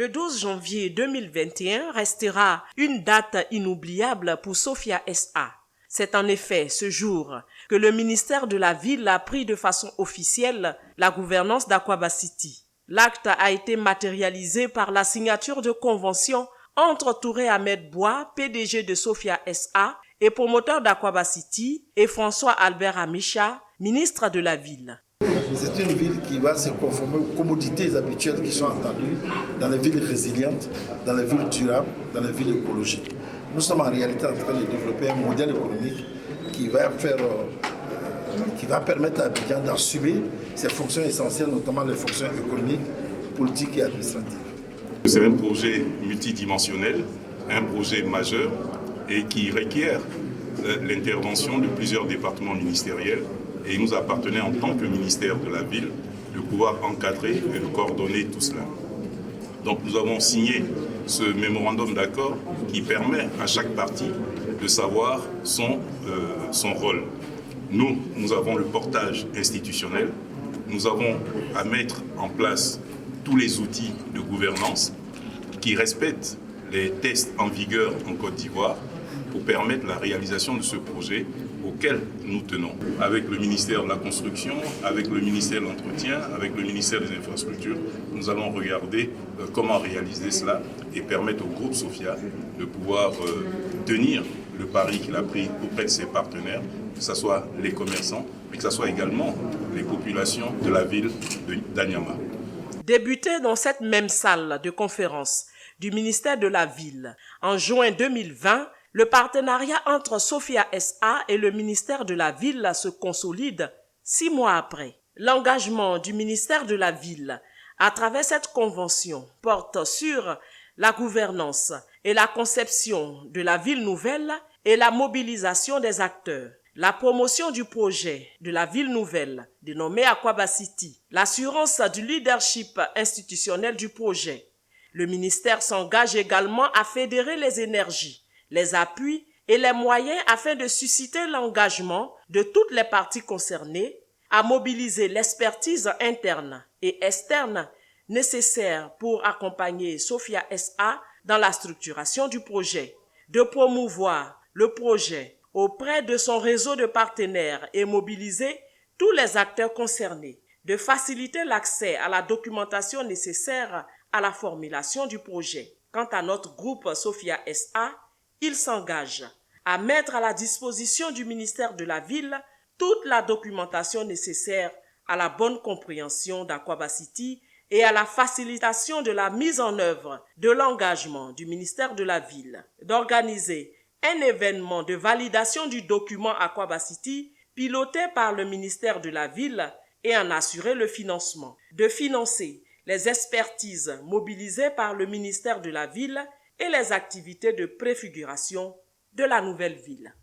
Le 12 janvier 2021 restera une date inoubliable pour Sophia SA. C'est en effet ce jour que le ministère de la Ville a pris de façon officielle la gouvernance d'Aqua City. L'acte a été matérialisé par la signature de convention entre Touré Ahmed Bois, PDG de Sophia SA et promoteur d'Aqua City, et François Albert Amicha, ministre de la Ville. C'est une ville qui va se conformer aux commodités habituelles qui sont attendues dans les villes résilientes, dans les villes durables, dans les villes écologiques. Nous sommes en réalité en train de développer un modèle économique qui va permettre à Abidjan d'assumer ses fonctions essentielles, notamment les fonctions économiques, politiques et administratives. C'est un projet multidimensionnel, un projet majeur et qui requiert l'intervention de plusieurs départements ministériels. Et il nous appartenait en tant que ministère de la Ville de pouvoir encadrer et de coordonner tout cela. Donc nous avons signé ce mémorandum d'accord qui permet à chaque partie de savoir son rôle. Nous avons le portage institutionnel, nous avons à mettre en place tous les outils de gouvernance qui respectent les tests en vigueur en Côte d'Ivoire pour permettre la réalisation de ce projet auquel nous tenons. Avec le ministère de la Construction, avec le ministère de l'Entretien, avec le ministère des Infrastructures, nous allons regarder comment réaliser cela et permettre au groupe Sophia de pouvoir tenir le pari qu'il a pris auprès de ses partenaires, que ce soit les commerçants, mais que ce soit également les populations de la ville d'Anyama. Débuté dans cette même salle de conférence du ministère de la Ville en juin 2020, le partenariat entre Sophia SA et le ministère de la Ville se consolide 6 mois après. L'engagement du ministère de la Ville à travers cette convention porte sur la gouvernance et la conception de la ville nouvelle et la mobilisation des acteurs, la promotion du projet de la ville nouvelle dénommée Aquaba City, l'assurance du leadership institutionnel du projet. Le ministère s'engage également à fédérer les énergies, les appuis et les moyens afin de susciter l'engagement de toutes les parties concernées, à mobiliser l'expertise interne et externe nécessaire pour accompagner Sophia SA dans la structuration du projet, de promouvoir le projet auprès de son réseau de partenaires et mobiliser tous les acteurs concernés, de faciliter l'accès à la documentation nécessaire à la formulation du projet. Quant à notre groupe Sophia SA, il s'engage à mettre à la disposition du ministère de la Ville toute la documentation nécessaire à la bonne compréhension d'Aqua City et à la facilitation de la mise en œuvre de l'engagement du ministère de la Ville d'organiser un événement de validation du document Aqua City piloté par le ministère de la Ville et en assurer le financement, de financer les expertises mobilisées par le ministère de la Ville et les activités de préfiguration de la nouvelle ville.